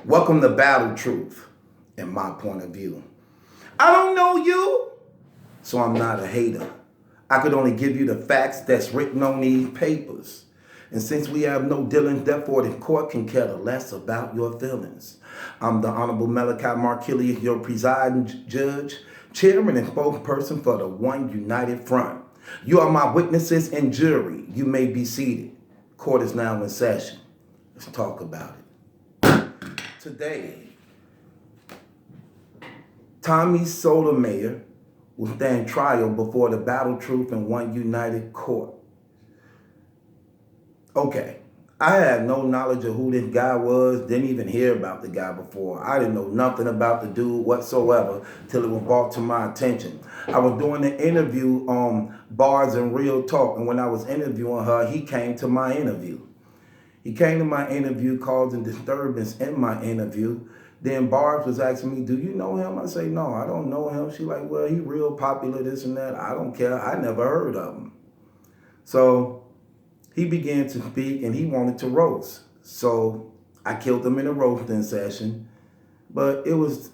Welcome to Battle Truth, in my point of view. I don't know you, so I'm not a hater. I could only give you the facts that's written on these papers. And since we have no dealings, therefore the court can care less about your feelings. I'm the Honorable Malachi Markilius, your presiding judge, chairman and spokesperson for the One United Front. You are my witnesses and jury. You may be seated. Court is now in session. Let's talk about it. Today, Tommy Soto Mayor will stand trial before the Battle Truth and One United Court. Okay, I had no knowledge of who this guy was, didn't even hear about the guy before. I didn't know nothing about the dude whatsoever till it was brought to my attention. I was doing an interview on Bars and Real Talk, and when I was interviewing her, he came to my interview. He came to my interview, causing disturbance in my interview. Then Barbs was asking me, do you know him? I say, no, I don't know him. She like, well, he real popular, this and that. I don't care. I never heard of him. So he began to speak and he wanted to roast. So I killed him in a roasting session. But it was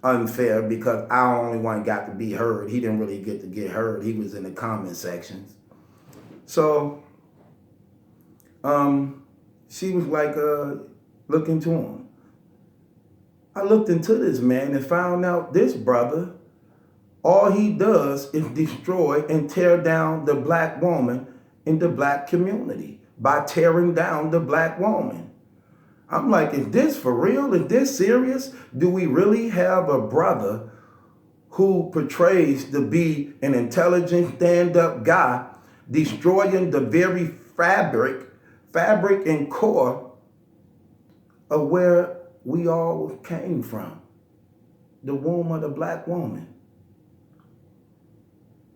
unfair because I only one got to be heard. He didn't really get to get heard. He was in the comment sections. So she was like, look into him. I looked into this man and found out this brother, all he does is destroy and tear down the black woman in the black community by tearing down the black woman. I'm like, is this for real? Is this serious? Do we really have a brother who portrays to be an intelligent, stand-up guy, destroying the very fabric and core of where we all came from, the womb of the black woman?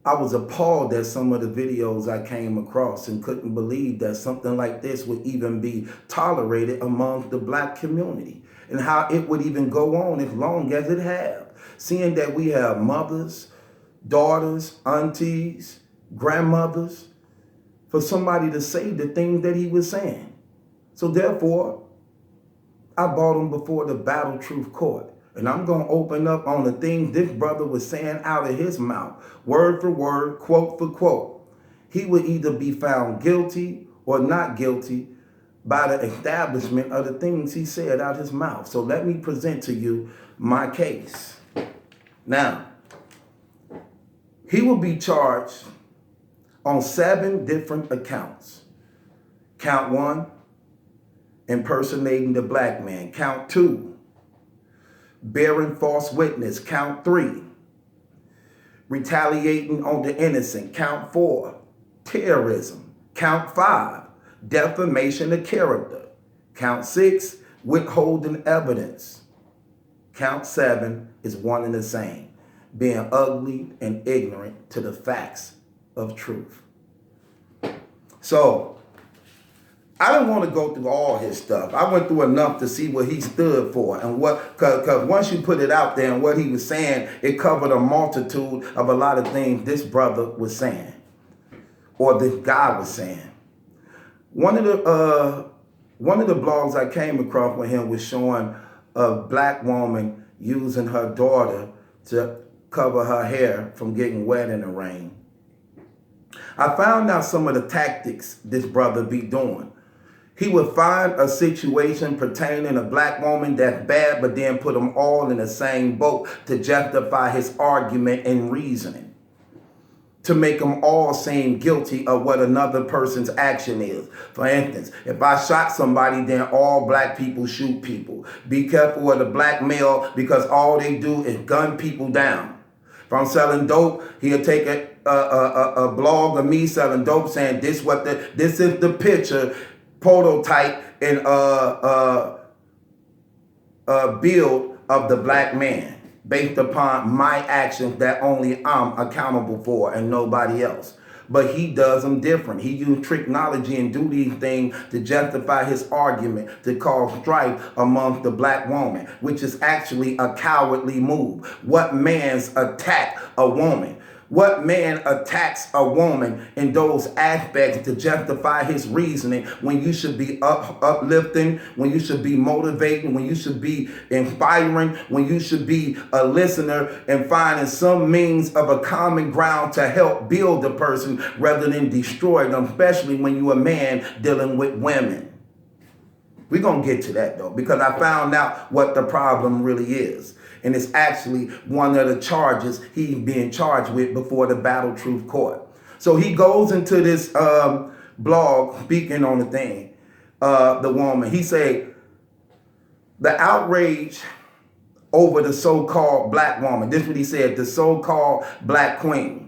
I was appalled at some of the videos I came across and couldn't believe that something like this would even be tolerated among the black community and how it would even go on as long as it have. Seeing that we have mothers, daughters, aunties, grandmothers, for somebody to say the things that he was saying. So therefore, I brought him before the Battle Truth Court. And I'm going to open up on the things this brother was saying out of his mouth, word for word, quote for quote. He would either be found guilty or not guilty by the establishment of the things he said out his mouth. So let me present to you my case. Now, he will be charged on 7 different accounts. Count 1, impersonating the black man. Count 2, bearing false witness. Count 3, retaliating on the innocent. Count 4, terrorism. Count 5, defamation of character. Count 6, withholding evidence. Count 7 is one and the same, being ugly and ignorant to the facts of truth. So I didn't want to go through all his stuff. I went through enough to see what he stood for and what, because once you put it out there and what he was saying, it covered a multitude of a lot of things this brother was saying or this guy was saying. One of the blogs I came across with him was showing a black woman using her daughter to cover her hair from getting wet in the rain. I found out some of the tactics this brother be doing. He would find a situation pertaining to a black woman that's bad, but then put them all in the same boat to justify his argument and reasoning, to make them all seem guilty of what another person's action is. For instance, if I shot somebody, then all black people shoot people. Be careful of the black male because all they do is gun people down. If I'm selling dope, he'll take a blog of me selling dope saying this is the picture, prototype, and build of the black man based upon my actions that only I'm accountable for and nobody else. But he does them different. He uses technology and do these things to justify his argument, to cause strife amongst the black woman, which is actually a cowardly move. What man's attack a woman? What man attacks a woman in those aspects to justify his reasoning when you should be uplifting, when you should be motivating, when you should be inspiring, when you should be a listener and finding some means of a common ground to help build the person rather than destroy them, especially when you're a man dealing with women. We're going to get to that, though, because I found out what the problem really is. And it's actually one of the charges he's being charged with before the Battle Truth Court. So he goes into this blog speaking on the thing, the woman. He said, the outrage over the so-called black woman. This is what he said, the so-called black queen.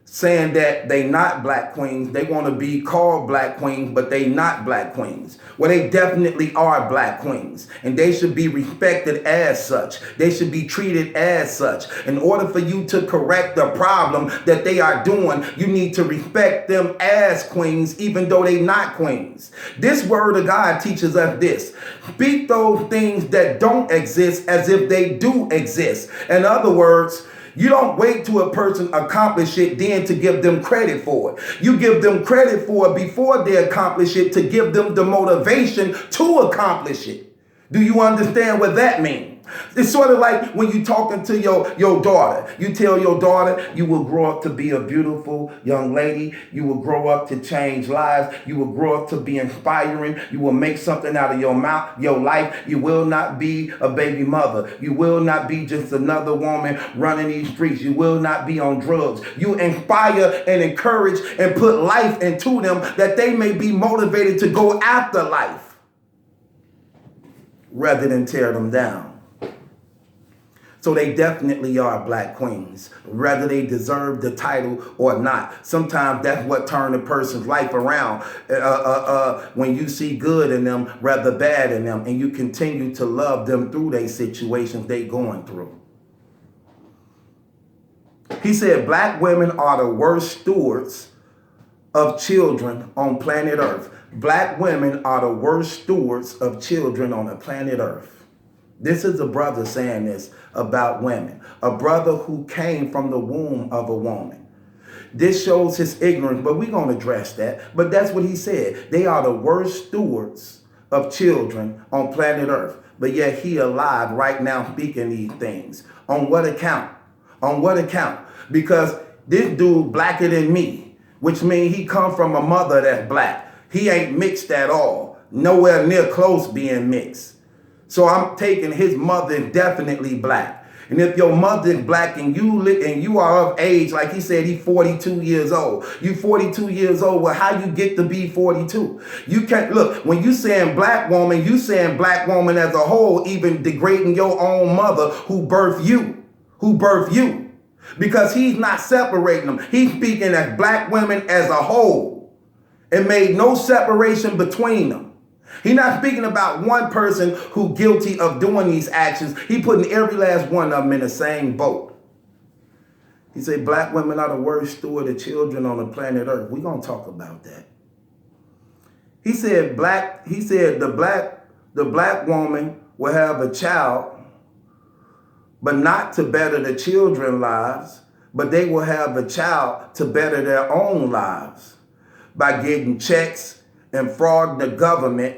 Saying that they not black queens. They want to be called black queens, but they not black queens. Well, they definitely are black queens, and they should be respected as such. They should be treated as such. In order for you to correct the problem that they are doing, you need to respect them as queens, even though they not queens. This word of God teaches us this. Speak those things that don't exist as if they do exist. In other words, you don't wait till a person accomplish it then to give them credit for it. You give them credit for it before they accomplish it to give them the motivation to accomplish it. Do you understand what that means? It's sort of like when you're talking to your daughter. You tell your daughter you will grow up to be a beautiful young lady. You will grow up to change lives. You will grow up to be inspiring. You will make something out of your life. You will not be a baby mother. You will not be just another woman running these streets. You will not be on drugs. You inspire and encourage and put life into them that they may be motivated to go after life rather than tear them down. So they definitely are black queens, whether they deserve the title or not. Sometimes that's what turns a person's life around when you see good in them rather bad in them, and you continue to love them through their situations they going through. He said black women are the worst stewards of children on planet Earth. Black women are the worst stewards of children on the planet Earth. This is a brother saying this about women. A brother who came from the womb of a woman. This shows his ignorance, but we're going to address that. But that's what he said. They are the worst stewards of children on planet Earth. But yet he alive right now speaking these things. On what account? On what account? Because this dude blacker than me, which means he come from a mother that's black. He ain't mixed at all. Nowhere near close being mixed. So I'm taking his mother is definitely black. And if your mother is black and you are of age, like he said, he's 42 years old. You 42 years old. Well, how you get to be 42? You can't look when you saying black woman, you saying black woman as a whole, even degrading your own mother who birthed you, because he's not separating them. He's speaking as black women as a whole, and made no separation between them. He's not speaking about one person who guilty of doing these actions. He putting every last one of them in the same boat. He said black women are the worst steward of children on the planet Earth. We're going to talk about that. He said the black woman will have a child, but not to better the children's lives, but they will have a child to better their own lives by getting checks and frauding the government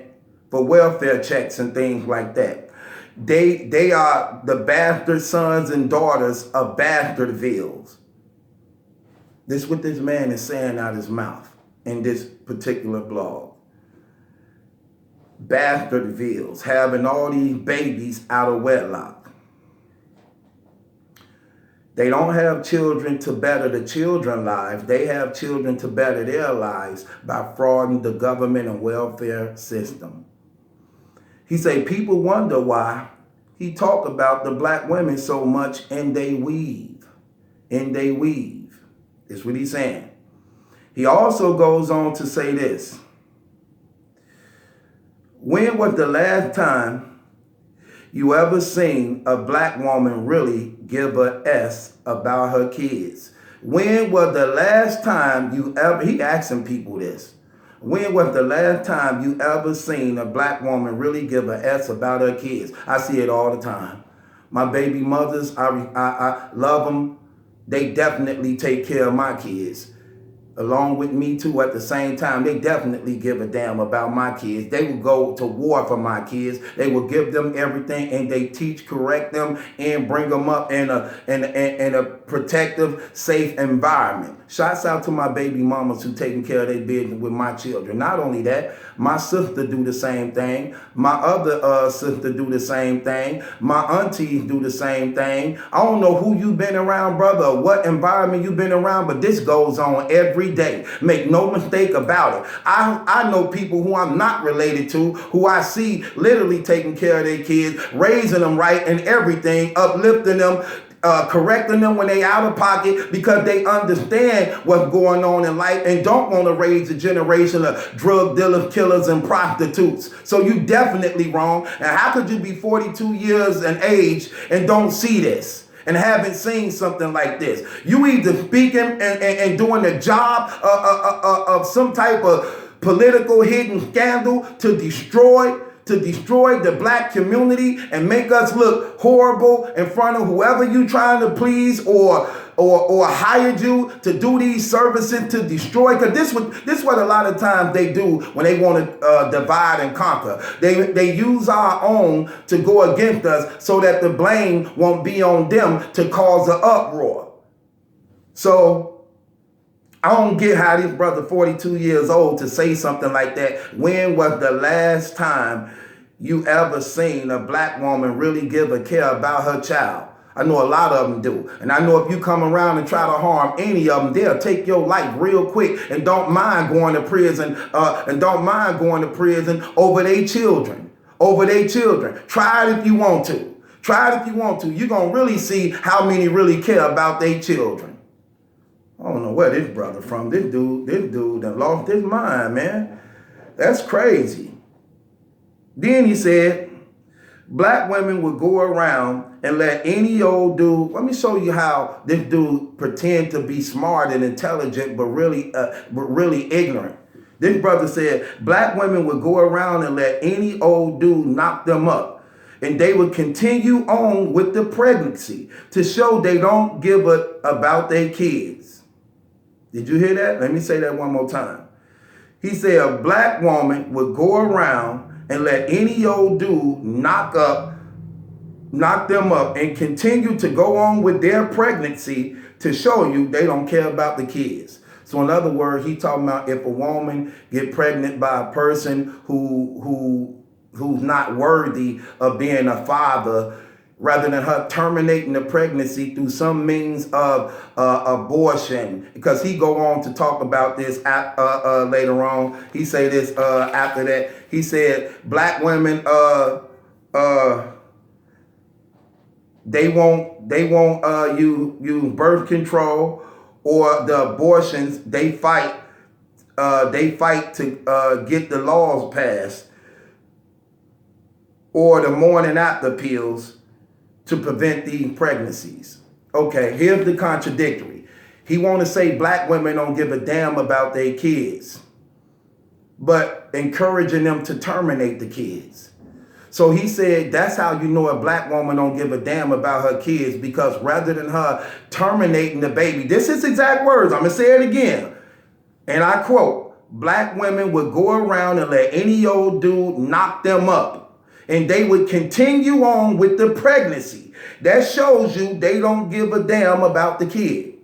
for welfare checks and things like that. They are the bastard sons and daughters of Bastardvilles. This is what this man is saying out his mouth in this particular blog. Bastardvilles, having all these babies out of wedlock. They don't have children to better the children's lives. They have children to better their lives by frauding the government and welfare system. He say people wonder why he talk about the black women so much and they weave. And they weave. That's what he's saying. He also goes on to say this. When was the last time you ever seen a black woman really give a S about her kids? When was the last time you ever, he asking people this. When was the last time you ever seen a black woman really give a S about her kids? I see it all the time. My baby mothers, I love them they definitely take care of my kids. Along with me too at the same time, they definitely give a damn about my kids. They will go to war for my kids. They will give them everything, and they teach, correct them, and bring them up in a protective, safe environment. Shouts out to my baby mamas who taking care of their business with my children. Not only that, my sister do the same thing. My other sister do the same thing. My aunties do the same thing. I don't know who you been around, brother, or what environment you been around, but this goes on every day. Make no mistake about it. I know people who I'm not related to, who I see literally taking care of their kids, raising them right and everything, uplifting them, correcting them when they out of pocket, because they understand what's going on in life and don't want to raise a generation of drug dealers, killers, and prostitutes. So you definitely wrong. And how could you be 42 years in age and don't see this and haven't seen something like this? You either speaking and doing the job of some type of political hidden scandal to destroy the black community and make us look horrible in front of whoever you trying to please or hired you to do these services to destroy. Because this what a lot of times they do when they want to divide and conquer. They use our own to go against us so that the blame won't be on them to cause an uproar. So I don't get how this brother 42 years old to say something like that. When was the last time you ever seen a black woman really give a care about her child? I know a lot of them do. And I know if you come around and try to harm any of them, they'll take your life real quick and don't mind going to prison over their children. Try it if you want to. You're going to really see how many really care about their children. I don't know where this brother from. This dude done lost his mind, man. That's crazy. Then he said, black women would go around and let any old dude. Let me show you how this dude pretend to be smart and intelligent, but really ignorant. This brother said, black women would go around and let any old dude knock them up, and they would continue on with the pregnancy to show they don't give a about their kids. Did you hear that? Let me say that one more time. He said a black woman would go around and let any old dude knock them up and continue to go on with their pregnancy to show you they don't care about the kids. So in other words, he talking about if a woman get pregnant by a person who's not worthy of being a father, rather than her terminating the pregnancy through some means of abortion. Because he go on to talk about this later on. He say this after that. He said black women they won't use birth control or the abortions. They fight to get the laws passed, or the morning after pills to prevent these pregnancies. Okay, here's the contradictory. He want to say black women don't give a damn about their kids, but encouraging them to terminate the kids. So he said that's how you know a black woman don't give a damn about her kids, because rather than her terminating the baby, this is exact words, I'm going to say it again, and I quote, black women would go around and let any old dude knock them up, and they would continue on with the pregnancy. That shows you they don't give a damn about the kid.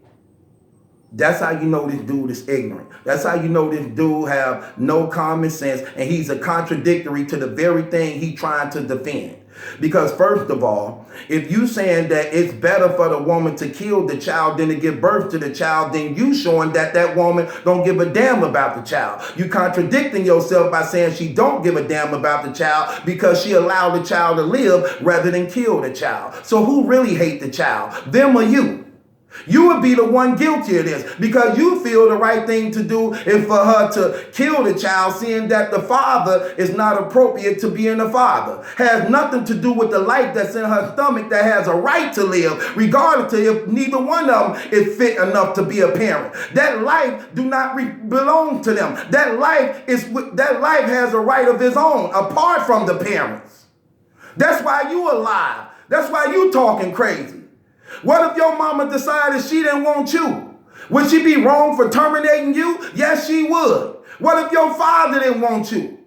That's how you know this dude is ignorant. That's how you know this dude have no common sense, and he's a contradictory to the very thing he trying to defend. Because first of all, if you saying that it's better for the woman to kill the child than to give birth to the child, then you showing that woman don't give a damn about the child. You contradicting yourself by saying she don't give a damn about the child because she allowed the child to live rather than kill the child. So who really hate the child, them or you? You would be the one guilty of this, because you feel the right thing to do is for her to kill the child, seeing that the father is not appropriate to being a father. Has nothing to do with the life that's in her stomach that has a right to live, regardless of if neither one of them is fit enough to be a parent. That life do not belong to them. That life has a right of its own, apart from the parents. That's why you alive. That's why you talking crazy. What if your mama decided she didn't want you? Would she be wrong for terminating you? Yes, she would. What if your father didn't want you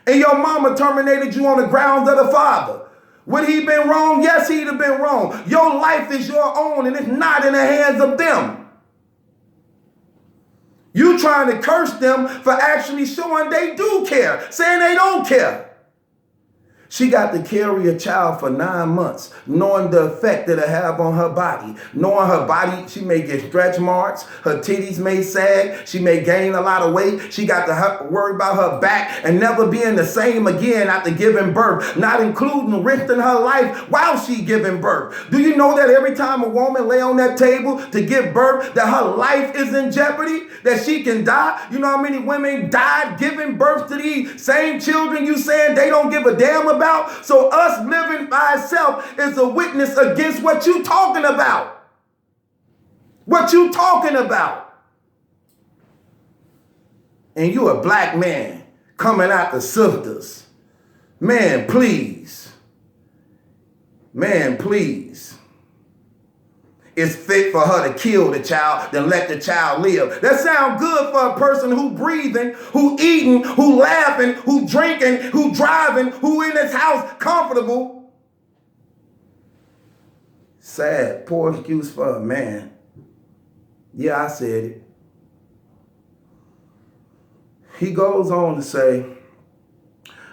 and your mama terminated you on the grounds of the father? Would he been wrong? Yes, he'd have been wrong. Your life is your own and it's not in the hands of them. You trying to curse them for actually showing they do care, saying they don't care. She got to carry a child for 9 months, knowing the effect that it have on her body. Knowing her body, she may get stretch marks, her titties may sag, she may gain a lot of weight. She got to worry about her back and never being the same again after giving birth, not including risking her life while she giving birth. Do you know that every time a woman lay on that table to give birth, that her life is in jeopardy, that she can die? You know how many women died giving birth to these same children you saying they don't give a damn about? So us living by itself is a witness against what you talking about. What you talking about. And you a black man coming out the sisters. Man, please. Man, please. It's fit for her to kill the child than let the child live. That sounds good for a person who breathing, who eating, who laughing, who drinking, who driving, who in his house comfortable. Sad, poor excuse for a man. Yeah, I said it. He goes on to say,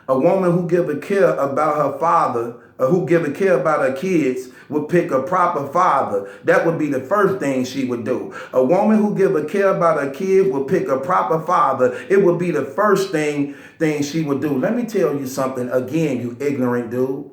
a woman who give a care about her father, or who give a care about her kids, would pick a proper father. That would be the first thing she would do. A woman who give a care about her kid would pick a proper father. It would be the first thing she would do. Let me tell you something again, you ignorant dude.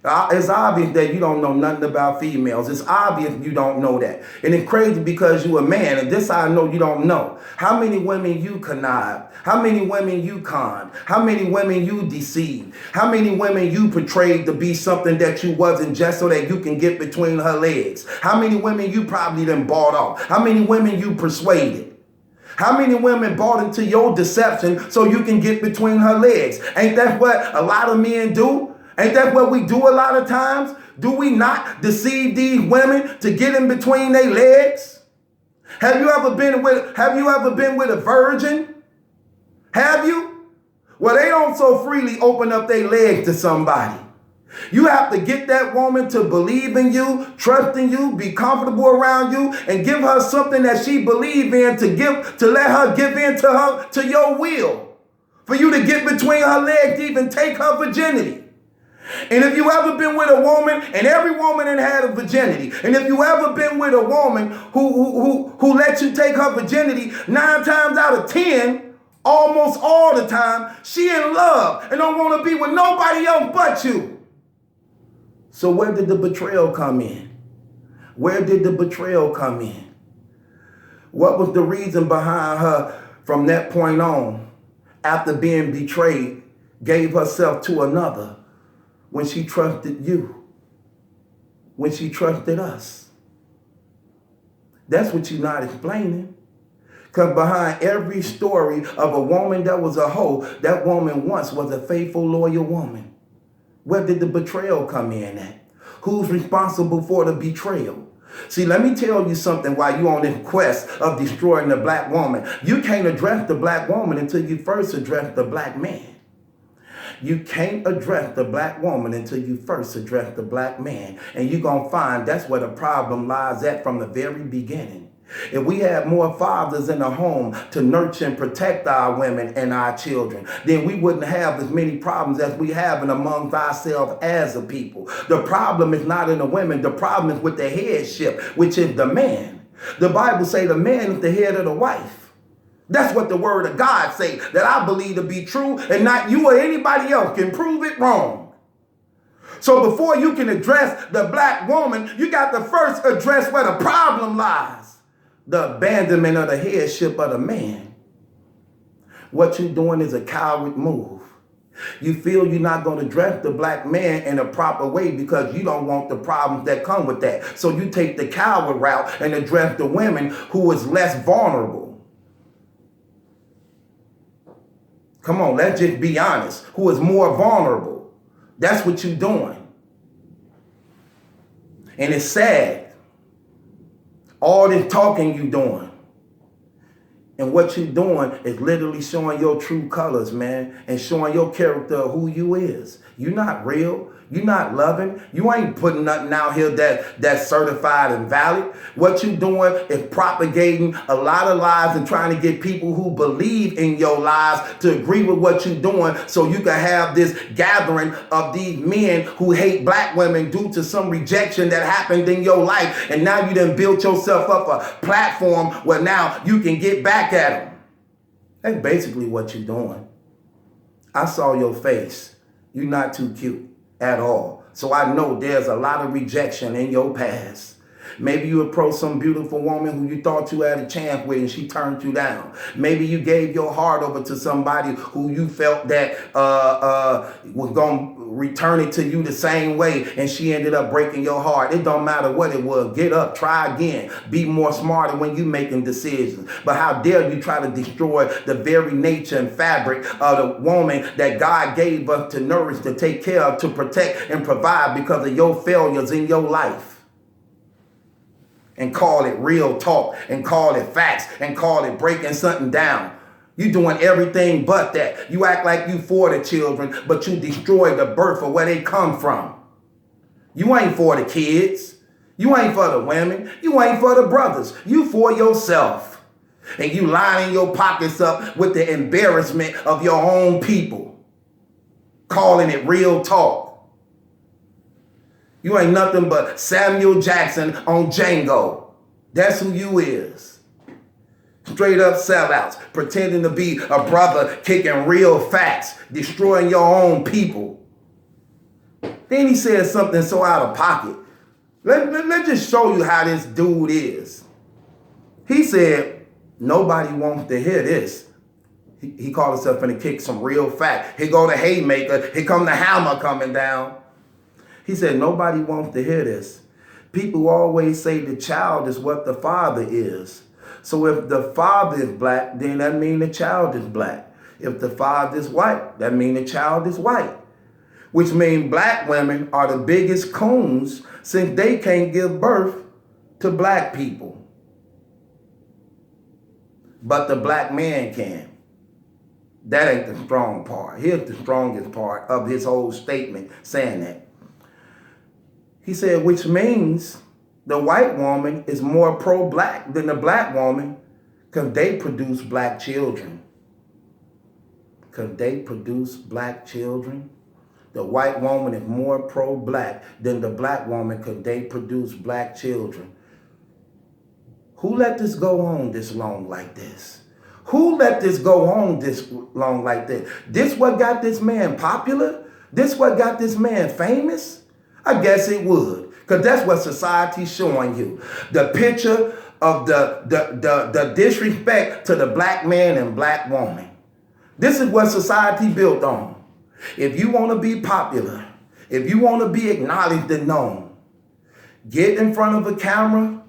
It's obvious that you don't know nothing about females. It's obvious you don't know that. And it's crazy because you a man, and this I know you don't know. How many women you connived? How many women you conned? How many women you deceived? How many women you portrayed to be something that you wasn't just so that you can get between her legs? How many women you probably done bought off? How many women you persuaded? How many women bought into your deception so you can get between her legs? Ain't that what a lot of men do? Ain't that what we do a lot of times? Do we not deceive these women to get in between their legs? Have you ever been with a virgin? Have you? Well, they don't so freely open up their legs to somebody. You have to get that woman to believe in you, trust in you, be comfortable around you, and give her something that she believes in to let her give in to your will. For you to get between her legs to even take her virginity. And if you ever been with a woman, and every woman had a virginity, and if you ever been with a woman who let you take her virginity, 9 times out of 10, almost all the time, she in love and don't want to be with nobody else but you. So where did the betrayal come in? Where did the betrayal come in? What was the reason behind her from that point on, after being betrayed, gave herself to another? When she trusted you, when she trusted us. That's what you're not explaining. Because behind every story of a woman that was a hoe, that woman once was a faithful, loyal woman. Where did the betrayal come in at? Who's responsible for the betrayal? See, let me tell you something while you're on this quest of destroying the black woman. You can't address the black woman until you first address the black man. You can't address the black woman until you first address the black man. And you're going to find that's where the problem lies at from the very beginning. If we had more fathers in the home to nurture and protect our women and our children, then we wouldn't have as many problems as we have in amongst ourselves as a people. The problem is not in the women. The problem is with the headship, which is the man. The Bible say the man is the head of the wife. That's what the word of God say, that I believe to be true, and not you or anybody else can prove it wrong. So before you can address the black woman, you got to first address where the problem lies. The abandonment of the headship of the man. What you're doing is a coward move. You feel you're not going to address the black man in a proper way because you don't want the problems that come with that. So you take the coward route and address the women who is less vulnerable. Come on, let's just be honest. Who is more vulnerable? That's what you're doing. And it's sad. All this talking you doing. And what you doing is literally showing your true colors, man, and showing your character of who you is. You're not real. You're not loving. You ain't putting nothing out here that's certified and valid. What you doing is propagating a lot of lies and trying to get people who believe in your lies to agree with what you're doing so you can have this gathering of these men who hate black women due to some rejection that happened in your life. And now you done built yourself up a platform where now you can get back at them. That's basically what you're doing. I saw your face. You're not too cute at all. So I know there's a lot of rejection in your past. Maybe you approached some beautiful woman who you thought you had a chance with and she turned you down. Maybe you gave your heart over to somebody who you felt that was going to return it to you the same way and she ended up breaking your heart. It don't matter what it was. Get up, try again. Be more smarter when you making decisions. But how dare you try to destroy the very nature and fabric of the woman that God gave us to nourish, to take care of, to protect and provide because of your failures in your life. And call it real talk, and call it facts, and call it breaking something down. You doing everything but that. You act like you for the children, but you destroy the birth of where they come from. You ain't for the kids. You ain't for the women. You ain't for the brothers. You for yourself. And you lining your pockets up with the embarrassment of your own people. Calling it real talk. You ain't nothing but Samuel Jackson on Django. That's who you is. Straight up sellouts, pretending to be a brother, kicking real facts, destroying your own people. Then he said something so out of pocket. Let's just show you how this dude is. He said, nobody wants to hear this. He called himself finna kick some real fact. Here go the haymaker. Here come the hammer coming down. He said, nobody wants to hear this. People always say the child is what the father is. So if the father is black, then that means the child is black. If the father is white, that means the child is white. Which means black women are the biggest coons since they can't give birth to black people. But the black man can. That ain't the strong part. Here's the strongest part of his whole statement saying that. He said, which means the white woman is more pro-black than the black woman because they produce black children. Because they produce black children. The white woman is more pro-black than the black woman because they produce black children. Who let this go on this long like this? Who let this go on this long like this? This what got this man popular? This what got this man famous? I guess it would, because that's what society's showing you. The picture of the disrespect to the black man and black woman. This is what society built on. If you want to be popular, if you want to be acknowledged and known, get in front of a camera,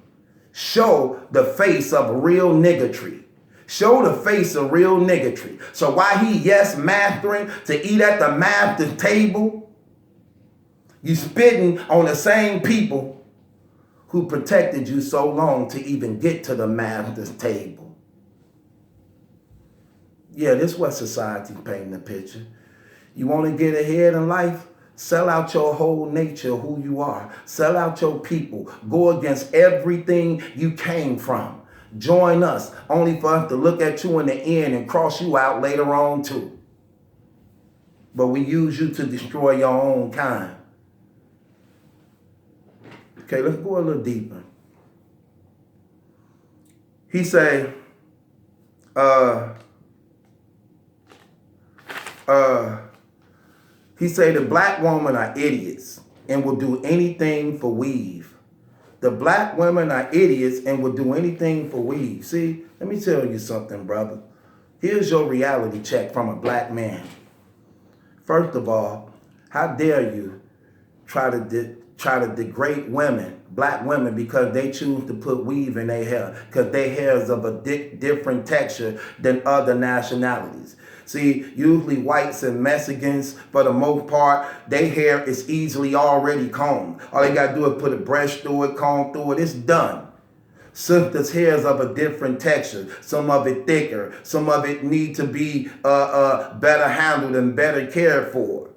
show the face of real niggatry. Show the face of real niggatry. So while he yes mastering to eat at the master's table, you spitting on the same people who protected you so long to even get to the master's table. Yeah, this is what society painting the picture. You want to get ahead in life? Sell out your whole nature, who you are. Sell out your people. Go against everything you came from. Join us, only for us to look at you in the end and cross you out later on too. But we use you to destroy your own kind. Okay, let's go a little deeper. He say, the black women are idiots and will do anything for weave. The black women are idiots and will do anything for weave. See, let me tell you something, brother. Here's your reality check from a black man. First of all, how dare you try to degrade women, black women, because they choose to put weave in their hair, because their hair is of a different texture than other nationalities. See, usually whites and Mexicans, for the most part, their hair is easily already combed. All they got to do is put a brush through it, comb through it, it's done. Sister's hair is of a different texture. Some of it thicker. Some of it need to be better handled and better cared for.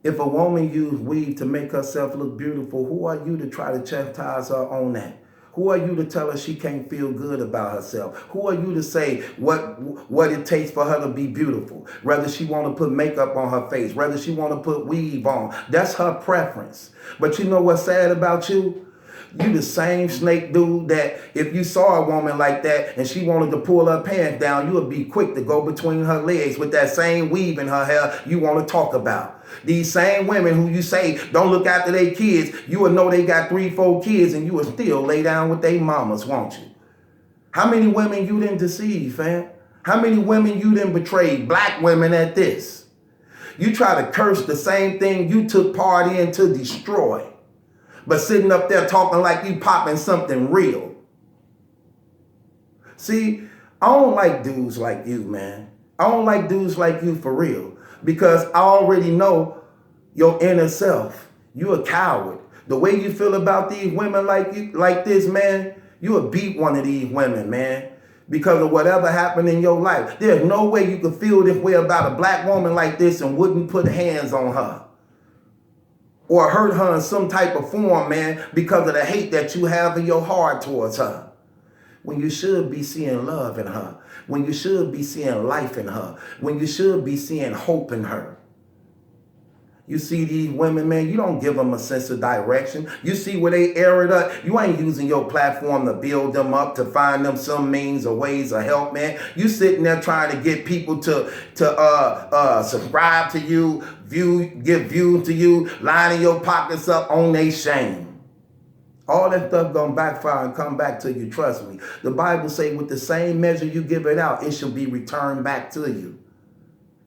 If a woman used weave to make herself look beautiful, who are you to try to chastise her on that? Who are you to tell her she can't feel good about herself? Who are you to say what it takes for her to be beautiful? Whether she want to put makeup on her face, whether she want to put weave on, that's her preference. But you know what's sad about you? You the same snake dude that if you saw a woman like that and she wanted to pull her pants down, you would be quick to go between her legs with that same weave in her hair you want to talk about. These same women who you say don't look after their kids, you will know they got 3-4 kids and you will still lay down with their mamas, won't you? How many women you didn't deceive, fam? How many women you didn't betray? Black women at this. You try to curse the same thing you took part in to destroy. But sitting up there talking like you popping something real. See, I don't like dudes like you, man. I don't like dudes like you for real. Because I already know your inner self. You a coward. The way you feel about these women like you, like this, man, you would beat one of these women, man. Because of whatever happened in your life. There's no way you could feel this way about a black woman like this and wouldn't put hands on her. Or hurt her in some type of form, man, because of the hate that you have in your heart towards her. When you should be seeing love in her. When you should be seeing life in her. When you should be seeing hope in her. You see these women, man, you don't give them a sense of direction. You see where they air it up. You ain't using your platform to build them up, to find them some means or ways of help, man. You sitting there trying to get people to subscribe to you, give views to you, lining your pockets up on their shame. All that stuff gonna backfire and come back to you, trust me. The Bible say with the same measure you give it out, it shall be returned back to you.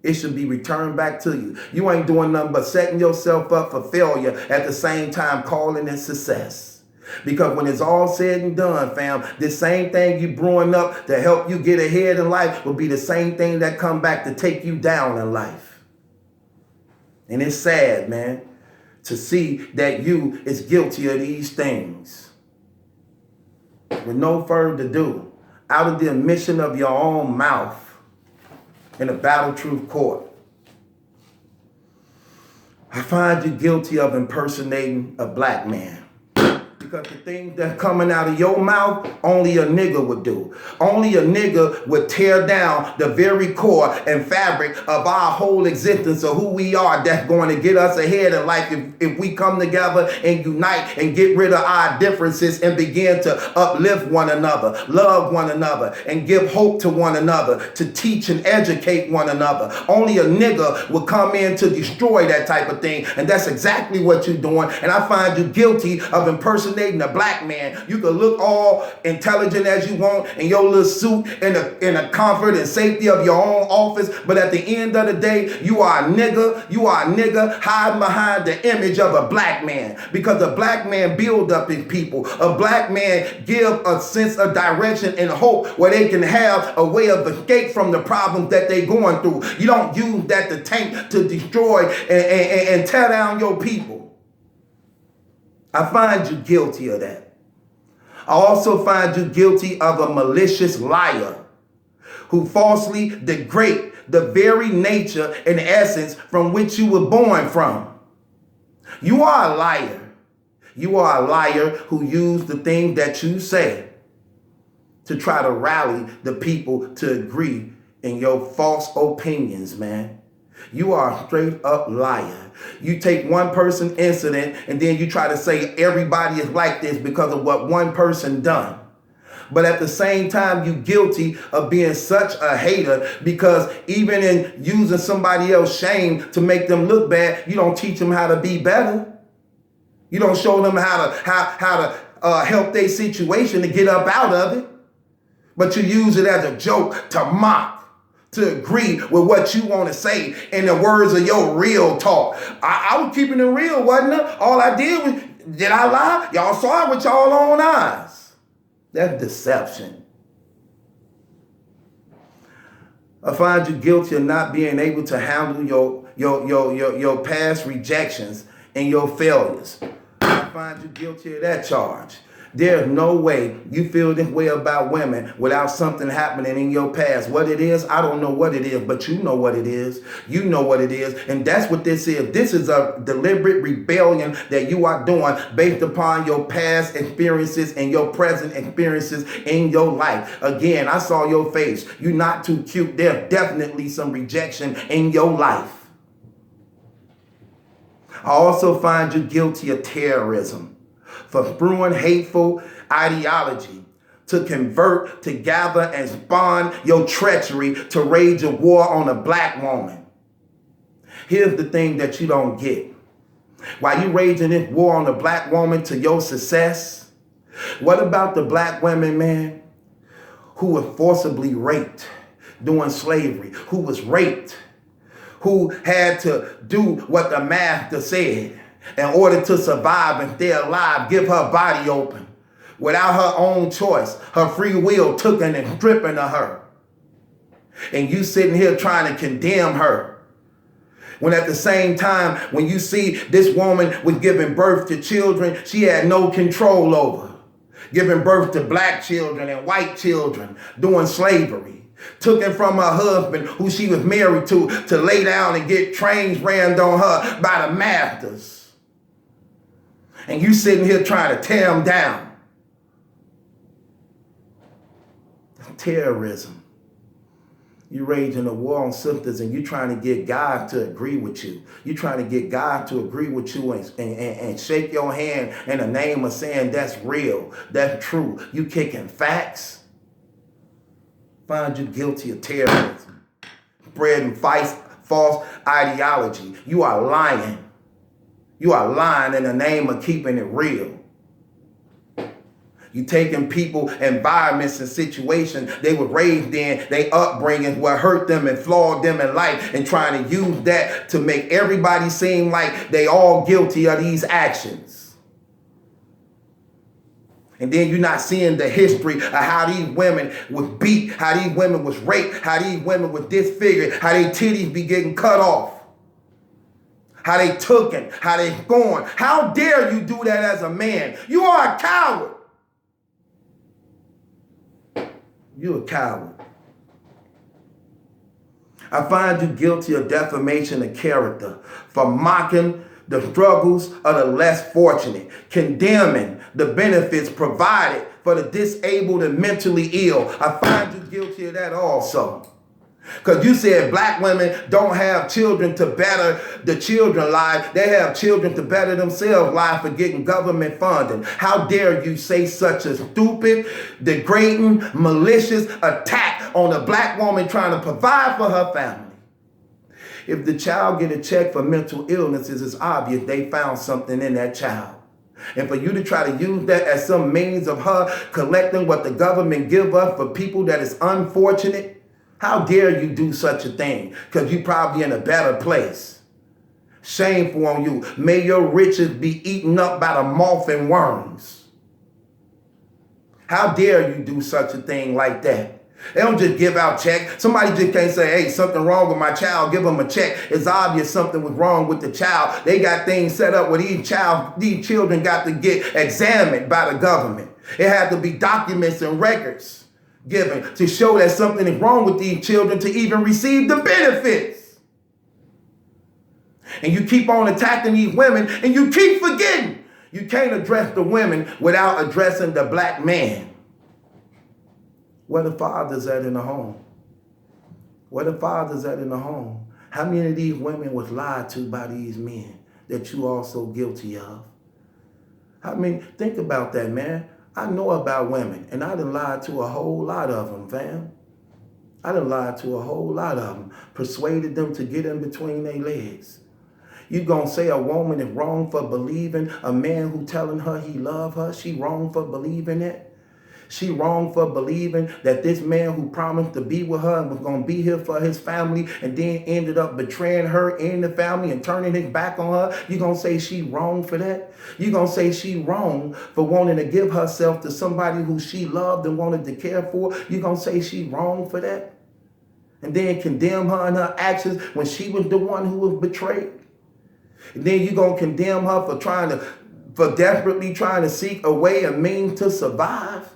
It should be returned back to you. You ain't doing nothing but setting yourself up for failure at the same time calling it success. Because when it's all said and done, fam, the same thing you brewing up to help you get ahead in life will be the same thing that come back to take you down in life. And it's sad, man, to see that you is guilty of these things. With no further ado, out of the admission of your own mouth, in a battle truth court, I find you guilty of impersonating a black man. Because the things that coming out of your mouth, only a nigga would do. Only a nigga would tear down the very core and fabric of our whole existence of who we are that's going to get us ahead in life if we come together and unite and get rid of our differences and begin to uplift one another, love one another, and give hope to one another, to teach and educate one another. Only a nigga will come in to destroy that type of thing, and that's exactly what you're doing, and I find you guilty of impersonating a black man. You can look all intelligent as you want in your little suit in the comfort and safety of your own office, but at the end of the day, you are a nigga. You are a nigga hiding behind the image of a black man, because a black man build up his people. A black man give a sense of direction and hope where they can have a way of escape from the problems that they going through. You don't use that to tank, to destroy and tear down your people. I find you guilty of that. I also find you guilty of a malicious liar who falsely degrade the very nature and essence from which you were born from. You are a liar. You are a liar who used the things that you say to try to rally the people to agree in your false opinions, man. You are a straight up liar. You take one person incident and then you try to say everybody is like this because of what one person done. But at the same time, you guilty of being such a hater, because even in using somebody else's shame to make them look bad, you don't teach them how to be better. You don't show them how to help their situation to get up out of it. But you use it as a joke to mock, to agree with what you want to say in the words of your real talk. I was keeping it real, wasn't I? All I did I lie? Y'all saw it with y'all own eyes. That's deception. I find you guilty of not being able to handle your past rejections and your failures. I find you guilty of that charge. There's no way you feel this way about women without something happening in your past. What it is, I don't know what it is, but you know what it is. You know what it is. And that's what this is. This is a deliberate rebellion that you are doing based upon your past experiences and your present experiences in your life. Again, I saw your face. You're not too cute. There's definitely some rejection in your life. I also find you guilty of terrorism for spewing hateful ideology, to convert, to gather, and spawn your treachery to wage a war on a black woman. Here's the thing that you don't get. While you raging this war on a black woman to your success, what about the black women, man, who were forcibly raped during slavery, who was raped, who had to do what the master said in order to survive and stay alive, give her body open without her own choice, her free will taken and stripping of her. And you sitting here trying to condemn her. When at the same time, when you see this woman was giving birth to children she had no control over, giving birth to black children and white children during slavery, taken from her husband who she was married to lay down and get trains rammed on her by the masters. And you sitting here trying to tear them down. Terrorism. You raging a war on sisters and you trying to get God to agree with you. You trying to get God to agree with you and shake your hand in the name of saying that's real, that's true. You kicking facts. Find you guilty of terrorism. Spreading false ideology. You are lying. You are lying in the name of keeping it real. You taking people, environments, and situations they were raised in, they upbringing what hurt them and flawed them in life, and trying to use that to make everybody seem like they all guilty of these actions. And then you're not seeing the history of how these women was beat, how these women was raped, how these women was disfigured, how their titties be getting cut off, how they tooken, how they going. How dare you do that as a man? You are a coward. You're a coward. I find you guilty of defamation of character for mocking the struggles of the less fortunate, condemning the benefits provided for the disabled and mentally ill. I find you guilty of that also. Because you said black women don't have children to better the children's lives. They have children to better themselves' lives for getting government funding. How dare you say such a stupid, degrading, malicious attack on a black woman trying to provide for her family? If the child get a check for mental illnesses, it's obvious they found something in that child. And for you to try to use that as some means of her collecting what the government give us for people that is unfortunate, how dare you do such a thing? Because you probably in a better place. Shameful on you. May your riches be eaten up by the moth and worms. How dare you do such a thing like that? They don't just give out checks. Somebody just can't say, hey, something wrong with my child, give them a check. It's obvious something was wrong with the child. They got things set up where these children got to get examined by the government. It had to be documents and records given to show that something is wrong with these children to even receive the benefits. And you keep on attacking these women and you keep forgetting. You can't address the women without addressing the black man. Where the fathers at in the home? Where the fathers at in the home? How many of these women was lied to by these men that you also guilty of? I mean, think about that, man. I know about women, and I done lied to a whole lot of them, fam. I done lied to a whole lot of them, persuaded them to get in between their legs. You gonna say a woman is wrong for believing a man who telling her he love her? She wrong for believing it? She wrong for believing that this man who promised to be with her and was going to be here for his family and then ended up betraying her and the family and turning his back on her? You going to say she wrong for that? You going to say she wrong for wanting to give herself to somebody who she loved and wanted to care for? You going to say she wrong for that? And then condemn her and her actions when she was the one who was betrayed? And then you going to condemn her for trying to for desperately trying to seek a way and means to survive.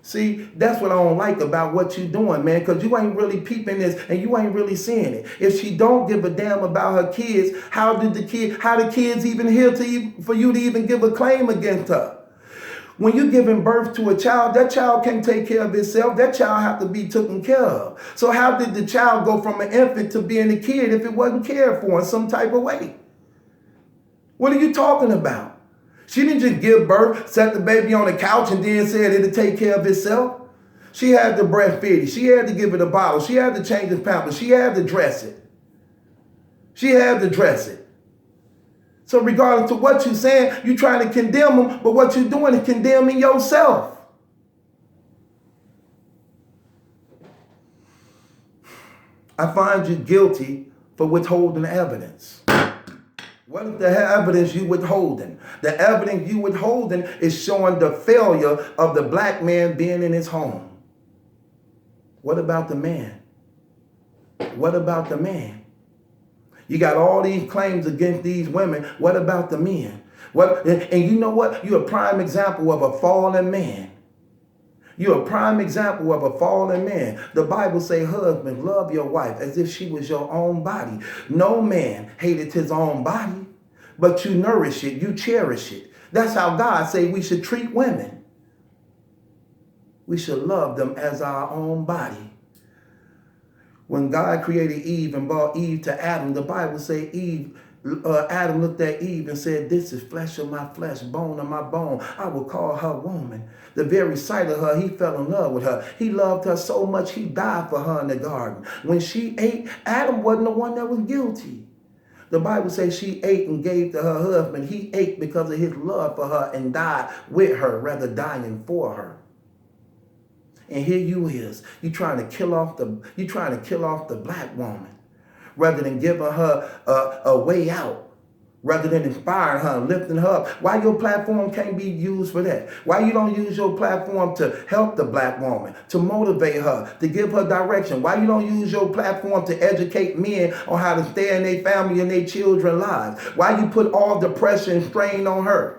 See, that's what I don't like about what you're doing, man, because you ain't really peeping this and you ain't really seeing it. If she don't give a damn about her kids, how the kids even here for you to even give a claim against her? When you're giving birth to a child, that child can't take care of itself. That child have to be taken care of. So how did the child go from an infant to being a kid if it wasn't cared for in some type of way? What are you talking about? She didn't just give birth, set the baby on the couch, and then said it'll take care of itself. She had to breastfeed it. She had to give it a bottle. She had to change its pampers. She had to dress it. She had to dress it. So regardless of what you're saying, you're trying to condemn them, but what you're doing is condemning yourself. I find you guilty for withholding evidence. What is the evidence you withholding? The evidence you withholding is showing the failure of the black man being in his home. What about the man? What about the man? You got all these claims against these women. What about the men? And you know what? You're a prime example of a fallen man. You're a prime example of a fallen man. The Bible say, husband, love your wife as if she was your own body. No man hated his own body, but you nourish it, you cherish it. That's how God say we should treat women. We should love them as our own body. When God created Eve and brought Eve to Adam, the Bible say Adam looked at Eve and said, this is flesh of my flesh, bone of my bone. I will call her woman. The very sight of her, he fell in love with her. He loved her so much, he died for her in the garden. When she ate, Adam wasn't the one that was guilty. The Bible says she ate and gave to her husband. He ate because of his love for her and died with her, rather dying for her. And here you is, you trying to kill off the black woman, rather than giving her a way out, rather than inspiring her and lifting her up. Why your platform can't be used for that? Why you don't use your platform to help the black woman, to motivate her, to give her direction? Why you don't use your platform to educate men on how to stay in their family and their children's lives? Why you put all the pressure and strain on her?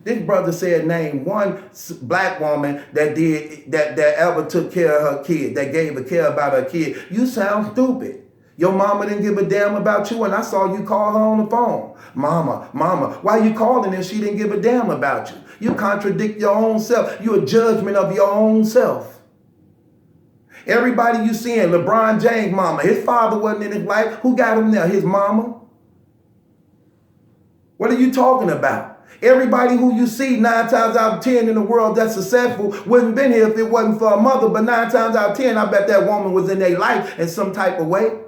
This brother said name one black woman that ever took care of her kid, that gave a care about her kid. You sound stupid. Your mama didn't give a damn about you, and I saw you call her on the phone. Mama, why you calling if she didn't give a damn about you? You contradict your own self. You're a judgment of your own self. Everybody you seeing, LeBron James' mama, his father wasn't in his life. Who got him there? His mama? What are you talking about? Everybody who you see 9 times out of 10 in the world that's successful wouldn't been here if it wasn't for a mother. But 9 times out of 10, I bet that woman was in their life in some type of way.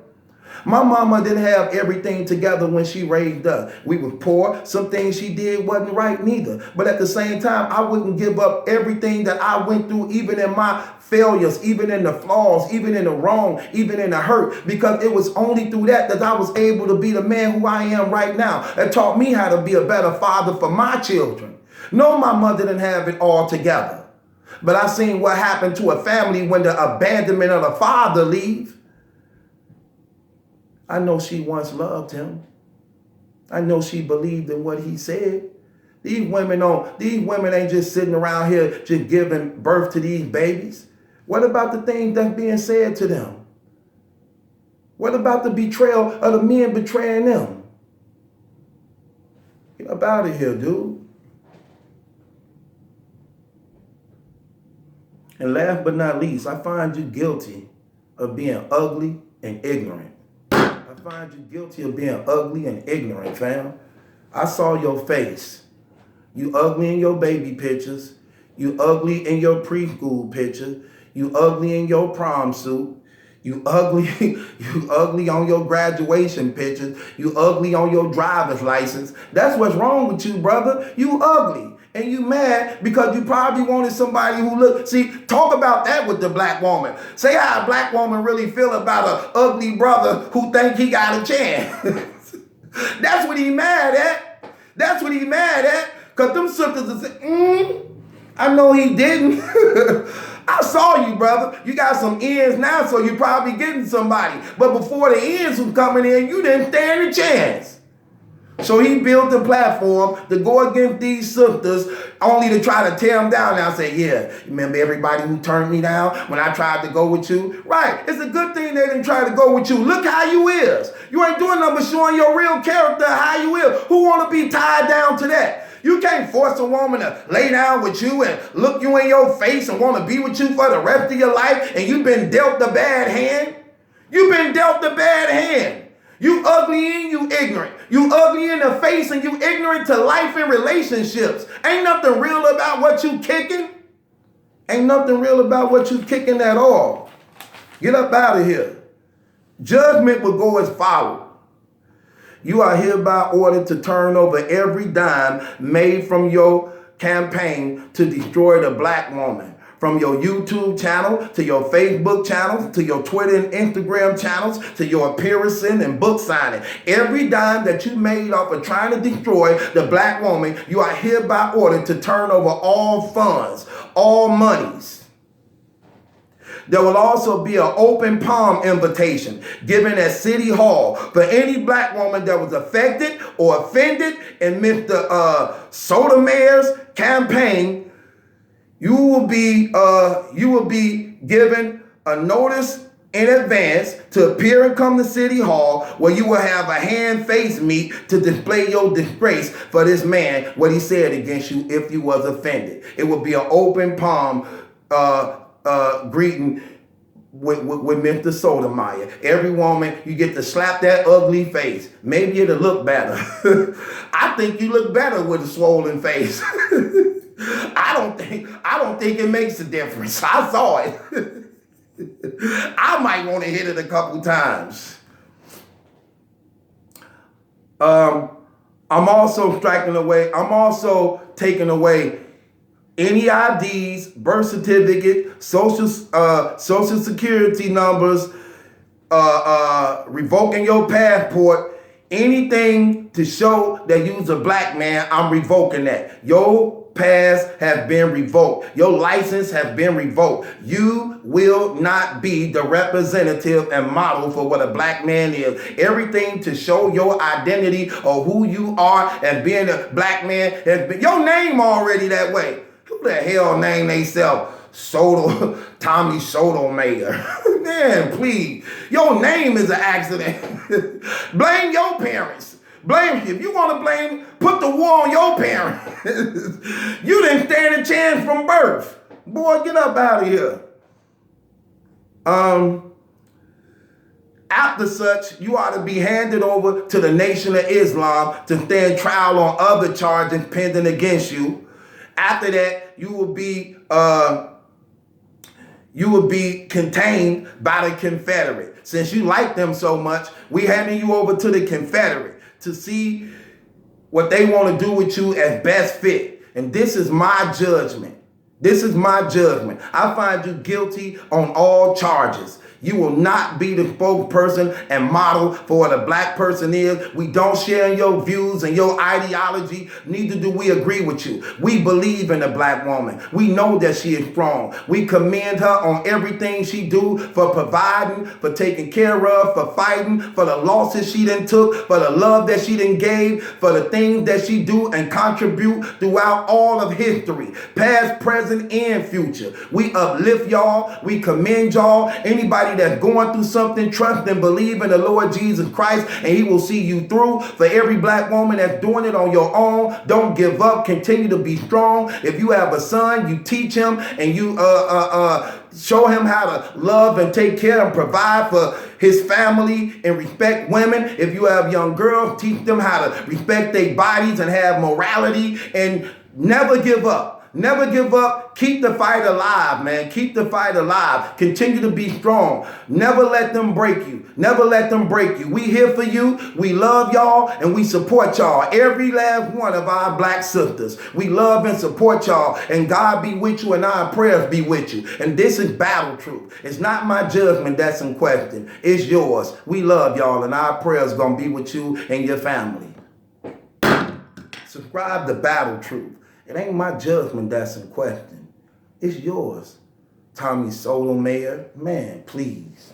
My mama didn't have everything together when she raised us. We were poor. Some things she did wasn't right neither. But at the same time, I wouldn't give up everything that I went through, even in my failures, even in the flaws, even in the wrong, even in the hurt, because it was only through that I was able to be the man who I am right now. It taught me how to be a better father for my children. No, my mother didn't have it all together. But I seen what happened to a family when the abandonment of the father leaves. I know she once loved him. I know she believed in what he said. These women ain't just sitting around here just giving birth to these babies. What about the things that's being said to them? What about the betrayal of the men betraying them? Get up out of here, dude. And last but not least, I find you guilty of being ugly and ignorant. I find you guilty of being ugly and ignorant, fam. I saw your face. You ugly in your baby pictures. You ugly in your preschool picture. You ugly in your prom suit. You ugly on your graduation pictures. You ugly on your driver's license. That's what's wrong with you, brother. You ugly. And you mad because you probably wanted somebody who looked. See, talk about that with the black woman. Say how a black woman really feel about an ugly brother who think he got a chance. That's what he mad at. That's what he mad at. Because them sisters are saying, I know he didn't. I saw you, brother. You got some ends now, so you're probably getting somebody. But before the ends was coming in, you didn't stand a chance. So he built a platform to go against these sisters only to try to tear them down. Now say, yeah, remember everybody who turned me down when I tried to go with you? Right. It's a good thing they didn't try to go with you. Look how you is. You ain't doing nothing but showing your real character, how you is. Who want to be tied down to that? You can't force a woman to lay down with you and look you in your face and want to be with you for the rest of your life, and you've been dealt the bad hand. You've been dealt the bad hand. You ugly and you ignorant. You ugly in the face and you ignorant to life and relationships. Ain't nothing real about what you kicking. Ain't nothing real about what you kicking at all. Get up out of here. Judgment will go as follows. You are hereby ordered to turn over every dime made from your campaign to destroy the black woman. From your YouTube channel, to your Facebook channels, to your Twitter and Instagram channels, to your appearance and book signing. Every dime that you made off of trying to destroy the black woman, you are hereby ordered to turn over all funds, all monies. There will also be an open palm invitation given at City Hall for any black woman that was affected or offended in Mr. Soto Mayor's campaign. You will be given a notice in advance to appear and come to City Hall, where you will have a hand-face meet to display your disgrace for this man, what he said against you if you was offended. It will be an open palm greeting with Mr. Sotomayor. Every woman, you get to slap that ugly face. Maybe it'll look better. I think you look better with a swollen face. I don't think it makes a difference. I saw it. I might want to hit it a couple times. I'm also taking away any IDs, birth certificate, social security numbers, revoking your passport, anything to show that you's a black man. I'm revoking that. Your pass has been revoked. Your license has been revoked. You will not be the representative and model for what a black man is. Everything to show your identity or who you are as being a black man has been your name already that way. Who the hell named themselves Soto, Tommy Soto Mayor? Man, please. Your name is an accident. Blame your parents. Blame, if you want to blame, put the war on your parents. You didn't stand a chance from birth. Boy, get up out of here. After such, you ought to be handed over to the Nation of Islam to stand trial on other charges pending against you. After that, you will be contained by the Confederate. Since you like them so much, we handing you over to the Confederate to see what they want to do with you as best fit. And this is my judgment. This is my judgment. I find you guilty on all charges. You will not be the spokesperson and model for what a black person is. We don't share in your views and your ideology. Neither do we agree with you. We believe in the black woman. We know that she is strong. We commend her on everything she do for providing, for taking care of, for fighting, for the losses she done took, for the love that she done gave, for the things that she do and contribute throughout all of history, past, present, and future. We uplift y'all. We commend y'all. Anybody that's going through something, trust and believe in the Lord Jesus Christ, and he will see you through. For every black woman that's doing it on your own, don't give up. Continue to be strong. If you have a son, you teach him and you show him how to love and take care and provide for his family and respect women. If you have young girls, teach them how to respect their bodies and have morality, and never give up. Never give up. Keep the fight alive, man. Keep the fight alive. Continue to be strong. Never let them break you. Never let them break you. We here for you. We love y'all and we support y'all. Every last one of our black sisters. We love and support y'all. And God be with you and our prayers be with you. And this is battle truth. It's not my judgment that's in question. It's yours. We love y'all and our prayers gonna be with you and your family. Subscribe to Battle Truth. It ain't my judgment that's in question. It's yours. Tommy Soto Mayor, man, please.